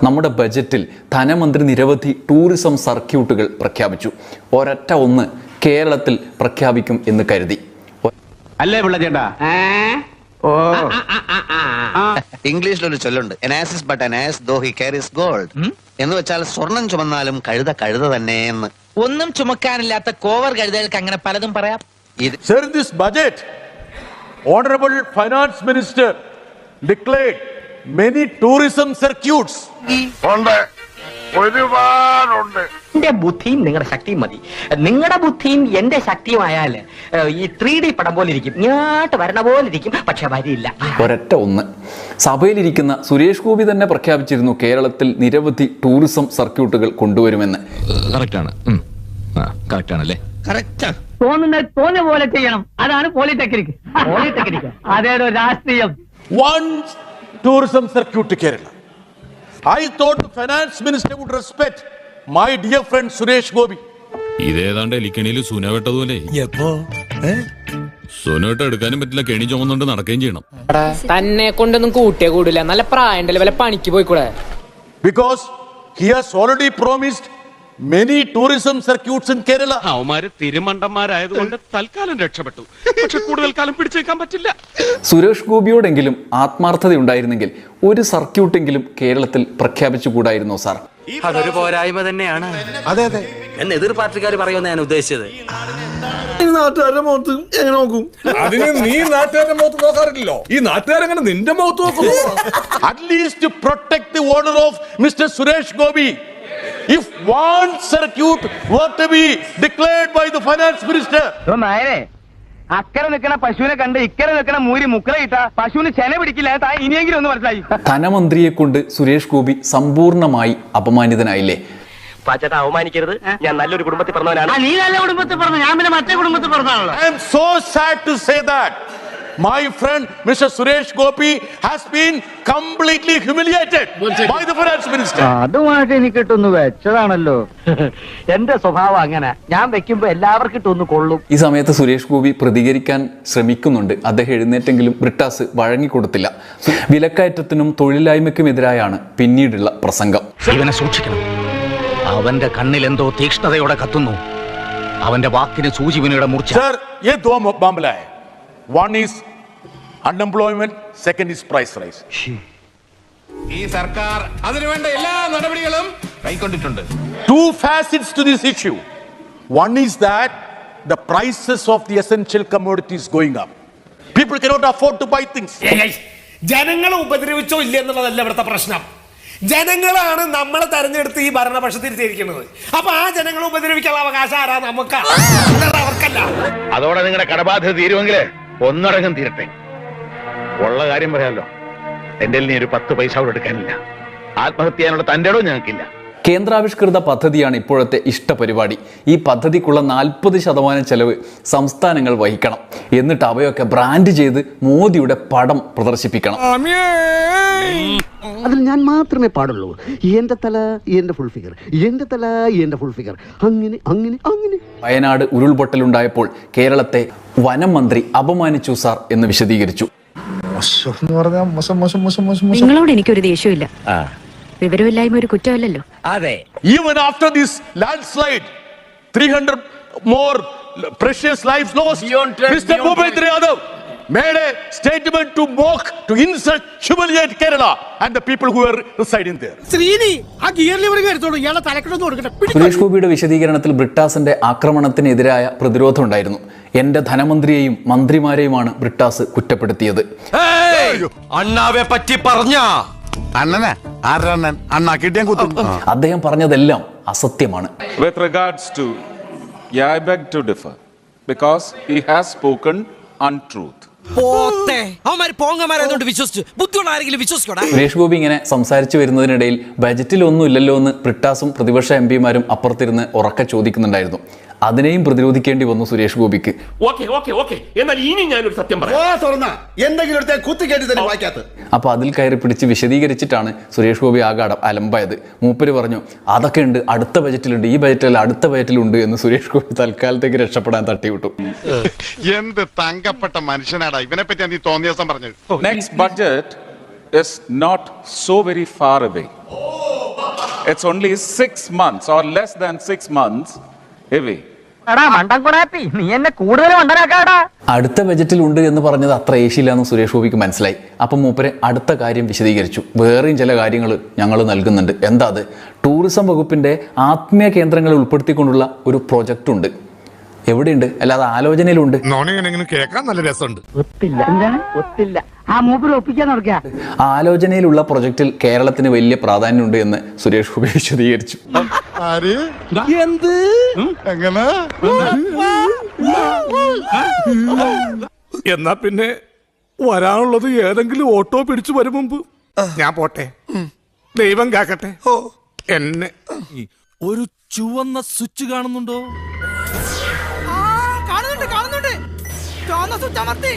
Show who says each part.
Speaker 1: നമ്മുടെ ബജറ്റിൽ ധനമന്ത്രി നിരവധി ടൂറിസം സർക്യൂട്ടുകൾ പ്രഖ്യാപിച്ചു. ഒരൊറ്റ ഒന്ന് കേരളത്തിൽ പ്രഖ്യാപിക്കും എന്ന് കരുതി.
Speaker 2: അല്ലേ പിള്ളേട്ടാ?
Speaker 3: ഇംഗ്ലീഷിലൊരു ചൊല്ലുണ്ട്, an ass is but an ass though he carries gold എന്ന് വെച്ചാൽ സ്വർണം ചുമന്നാലും കഴുത കഴുത തന്നെ എന്ന്.
Speaker 4: ഒന്നും ചുമക്കാനില്ലാത്ത കോവർ കഴുതകൾക്ക് അങ്ങനെ പലതും പറയാം.
Speaker 5: Sir, in this budget, Honorable Finance Minister declared many tourism circuits.
Speaker 6: എന്റെ ബുദ്ധിയും നിങ്ങളുടെ ശക്തിയും മതി. നിങ്ങളുടെ ബുദ്ധിയും എന്റെ ശക്തിയുമായാല് ഈ 3D പടം പോലെ ഇരിക്കും, ഇങ്ങോട്ട് വരണ പോലെ ഇരിക്കും, പക്ഷെ വരില്ല.
Speaker 1: ഒരൊറ്റ ഒന്ന്. സഭയിലിരിക്കുന്ന സുരേഷ് ഗോപി തന്നെ പ്രഖ്യാപിച്ചിരുന്നു കേരളത്തിൽ നിരവധി ടൂറിസം സർക്യൂട്ടുകൾ കൊണ്ടുവരുമെന്ന്.
Speaker 6: തോന്നുന്ന പോലെ ചെയ്യണം, അതാണ് പോളിടെക്നിക്. അതേതോ രാഷ്ട്രീയം.
Speaker 5: One tourism circuit to Kerala. I thought the finance minister would respect my dear friend Suresh Gopi.
Speaker 7: ഇതേതാണ്ട് എലിക്കണിയിൽ സുന വെട്ടതുപോലെ സുനോട്ട് എടുക്കാനും പറ്റില്ല, കെണി ചുമന്നുകൊണ്ട് നടക്കുകയും ചെയ്യണം.
Speaker 8: തന്നെ കൊണ്ടൊന്നും കൂട്ടിയേ കൂടില്ല, നല്ല പ്രായണ്ടല്ലേ, വല്ല പണിക്ക് പോയിക്കൂടെ?
Speaker 5: Because he has already promised many tourism circuits in Kerala.
Speaker 9: അവന്മാര് തിരുമണ്ടന്മാരായതുകൊണ്ട് തൽക്കാലം രക്ഷപ്പെട്ടു, പക്ഷെ കൂടുതൽ കാലം പിടിച്ചേക്കാൻ പറ്റില്ല.
Speaker 1: സുരേഷ് ഗോപിയോടെങ്കിലും ആത്മാർത്ഥതയുണ്ടായിരുന്നെങ്കിൽ ഒരു സർക്യൂട്ടെങ്കിലും കേരളത്തിൽ പ്രഖ്യാപിച്ചുകൂടായിരുന്നോ സാർ?
Speaker 2: അതൊരു പോരായ്മ തന്നെയാണ്. അതെ അതെ, എന്നെ എതിർ പാർട്ടിക്കാർ പറയുമെന്ന് ഞാൻ ഉദ്ദേശിച്ചത്.
Speaker 10: നാട്ടുകാരുടെ മുഖത്ത് എങ്ങനെ നോക്കും? അതിന് നീ നാട്ടുകാരുടെ മുഖത്ത് നോക്കാറില്ലല്ലോ, ഈ നാട്ടുകാരെങ്ങനെ നിന്റെ മുഖത്ത് നോക്കുന്നു?
Speaker 5: At least to protect the honor of Mr. Suresh Gopi, if one circuit were to be declared by the finance minister.
Speaker 6: അക്കരെ നിൽക്കണ പശുവിനെ കണ്ട് ഇക്കരെ നിൽക്കണ മൂരി മുക്കലയിട്ട പശുവിന് ചെന പിടിക്കില്ല. ഇനിയെങ്കിലും ഒന്ന് മനസ്സിലായി.
Speaker 1: ധനമന്ത്രിയെ കൊണ്ട് സുരേഷ് ഗോപി സമ്പൂർണമായി അപമാനിതനായില്ലേ?
Speaker 6: പാച്ചേട്ടാ, അവമാനിക്കരുത്. ഞാൻ നല്ലൊരു കുടുംബത്തിൽ പറഞ്ഞവനാണ്. നീ നല്ല കുടുംബത്തിൽ പറഞ്ഞു, ഞാൻ പിന്നെ മറ്റേ കുടുംബത്തിൽ പറഞ്ഞാണല്ലോ.
Speaker 5: I am so sad to say that my friend Mr. Suresh Gopi has been completely humiliated by the finance minister.
Speaker 6: അതുമായിട്ട് എനിക്കിട്ടൊന്ന് വെച്ചതാണല്ലോ. എന്റെ സ്വഭാവം അങ്ങനെ, ഞാൻ വെക്കുമ്പോ എല്ലാവർക്കും ഇട്ടൊന്ന് കൊള്ളും.
Speaker 1: ഈ സമയത്ത് സുരേഷ് ഗോപി പ്രതികരിക്കാൻ ശ്രമിക്കുന്നുണ്ട്. അദ്ദേഹം എഴുന്നേറ്റെങ്കിലും ബ്രിട്ടാസ് വഴങ്ങിക്കൊടുത്തില്ല. വിലക്കയറ്റത്തിനും തൊഴിലില്ലായ്മയ്ക്കുമെതിരായാണ് പിന്നീടുള്ള പ്രസംഗം.
Speaker 2: ഇവനെ സൂക്ഷിക്കണം, അവന്റെ കണ്ണിൽ എന്തോ തീക്ഷ്ണതയോടെ കത്തുന്നു. അവന്റെ വാക്കിന് സൂചിവിനയുടെ മൂർച്ച.
Speaker 5: Sir, ye do मामला है. One is unemployment, second is price rise.
Speaker 10: ഈ സർക്കാർ അതിനുവേണ്ട എല്ലാ നടപടികളും കൈക്കൊണ്ടിട്ടുണ്ട്.
Speaker 5: Two facets to this issue. One is that the prices of the essential commodities going up. People cannot afford to buy things.
Speaker 10: ജനങ്ങളെ ഉപദ്രവിച്ചോ ഇല്ല എന്നുള്ളതല്ല ഇവിടുത്തെ പ്രശ്നം. ജനങ്ങളാണ് നമ്മളെ തെരഞ്ഞെടുത്ത് ഈ ഭരണപക്ഷത്തിരുത്തിയിരിക്കുന്നത്. അപ്പൊ ആ ജനങ്ങളെ ഉപദ്രവിക്കാനുള്ള അവകാശം ആരാ? നമുക്കാ, അവർക്കല്ല.
Speaker 9: അതോടെ നിങ്ങളുടെ കടബാധ്യത തീരുമെങ്കിൽ ഒന്നടങ്കം തീരട്ടെ. ഉള്ള കാര്യം പറയാമല്ലോ, എന്റെ നീ ഒരു 10 പൈസ അവിടെ എടുക്കാനില്ല. ആത്മഹത്യ ചെയ്യാനുള്ള തന്റെ ഇടവും ഞങ്ങൾക്കില്ല.
Speaker 1: കേന്ദ്രാവിഷ്കൃത പദ്ധതിയാണ് ഇപ്പോഴത്തെ ഇഷ്ടപരിപാടി. ഈ പദ്ധതിക്കുള്ള 40% ചെലവ് സംസ്ഥാനങ്ങൾ വഹിക്കണം. എന്നിട്ട് അവയൊക്കെ ബ്രാൻഡ് ചെയ്ത് മോദിയുടെ പടം പ്രദർശിപ്പിക്കണം.
Speaker 11: അതിൽ ഞാൻ മാത്രമേ പാടുള്ളൂ. എന്റെ തല എന്റെ ഫുൾ ഫിഗർ, എന്റെ തല എന്റെ ഫുൾ ഫിഗർ, അങ്ങനെ അങ്ങനെ അങ്ങനെ.
Speaker 1: വയനാട് ഉരുൾപൊട്ടലുണ്ടായപ്പോൾ കേരളത്തെ വനം മന്ത്രി അപമാനിച്ചു സാർ എന്ന് വിശദീകരിച്ചു.
Speaker 12: നിങ്ങളോട് എനിക്കൊരു ദേഷ്യമില്ല. വിവരമില്ലായ്മ ഒരു കുറ്റമല്ലല്ലോ.
Speaker 2: അതെ.
Speaker 5: Even after this landslide, 300 more precious lives lost. Mr. Bhupendra Yadav made a statement to mock, to insult, humiliate Kerala and the people who were residing there.
Speaker 1: Suresh ഗോപിയുടെ വിശദീകരണത്തിൽ ബ്രിട്ടാസിന്റെ ആക്രമണത്തിനെതിരായ പ്രതിരോധം ഉണ്ടായിരുന്നു. എന്റെ ധനമന്ത്രിയെയും മന്ത്രിമാരെയുമാണ് ബ്രിട്ടാസ് കുറ്റപ്പെടുത്തിയത്.
Speaker 10: അണ്ണാവെ പറ്റി പറഞ്ഞ
Speaker 1: അദ്ദേഹം പറഞ്ഞതെല്ലാം അസത്യമാണ്.
Speaker 7: With regards to, I beg to differ because he has spoken untruth. Suresh Gopi ഇങ്ങനെ സംസാരിച്ചു വരുന്നതിനിടയിൽ ബജറ്റിൽ ഒന്നും ഇല്ലല്ലോ എന്ന് ബ്രിട്ടാസും പ്രതിപക്ഷ എംപിമാരും അപ്പുറത്തിരുന്ന് ഉറക്കെ ചോദിക്കുന്നുണ്ടായിരുന്നു. അതിനെയും പ്രതിരോധിക്കേണ്ടി വന്നു സുരേഷ് ഗോപിക്ക്. അപ്പൊ അതിൽ കയറി പിടിച്ച് വിശദീകരിച്ചിട്ടാണ് സുരേഷ് ഗോപി ആകെ അലമ്പായത്. മൂപ്പര് പറഞ്ഞു അതൊക്കെ ഉണ്ട്, അടുത്ത ബജറ്റിലുണ്ട്, ഈ ബജറ്റിൽ അടുത്ത ബജറ്റിലുണ്ട് എന്ന് സുരേഷ് ഗോപി തൽക്കാലത്തേക്ക് രക്ഷപ്പെടാൻ തട്ടിവിട്ടു.
Speaker 9: എന്ത് തങ്കപ്പെട്ട മനുഷ്യനാടാ, ഇവനെ പറ്റി നീ തോന്നിയ ദിവസം പറഞ്ഞത്.
Speaker 7: Next budget
Speaker 13: is not so very far away. It's only 6 months or less than 6 months away.
Speaker 6: നീ എന്നെ കൂടുതൽ മണ്ടനാക്കാടാ.
Speaker 7: അടുത്ത ബജറ്റിൽ ഉണ്ട് എന്ന് പറഞ്ഞത് അത്ര ഏശിയില്ലാന്ന് സുരേഷ് ഗോപിക്ക് മനസ്സിലായി. അപ്പം മൂപ്പര് അടുത്ത കാര്യം വിശദീകരിച്ചു. വേറെയും ചില കാര്യങ്ങൾ ഞങ്ങൾ നൽകുന്നുണ്ട്. എന്താ അത്? ടൂറിസം വകുപ്പിന്റെ ആത്മീയ കേന്ദ്രങ്ങളെ ഉൾപ്പെടുത്തിക്കൊണ്ടുള്ള ഒരു പ്രൊജക്റ്റ് ഉണ്ട്. എവിടെയുണ്ട്? അല്ലാതെ ആലോചനയിലുണ്ട്.
Speaker 5: കേൾക്കാൻ നല്ല രസമുണ്ട്.
Speaker 7: ആലോചനയിലുള്ള പ്രൊജക്റ്റിൽ കേരളത്തിന് വലിയ പ്രാധാന്യമുണ്ട് എന്ന് സുരേഷ് ഗോപി വിശദീകരിച്ചു.
Speaker 5: എന്നാ പിന്നെ വരാനുള്ളത് ഏതെങ്കിലും ഓട്ടോ പിടിച്ചു വരും മുമ്പ് ഞാൻ പോട്ടെ. ദൈവം കാക്കട്ടെ എന്നെ.
Speaker 10: ഒരു ചുവന്ന സ്വിച്ച് കാണുന്നുണ്ടോ? കാണുന്നുണ്ട്. ചുവന്ന സ്വിച്ച് അമർത്തി.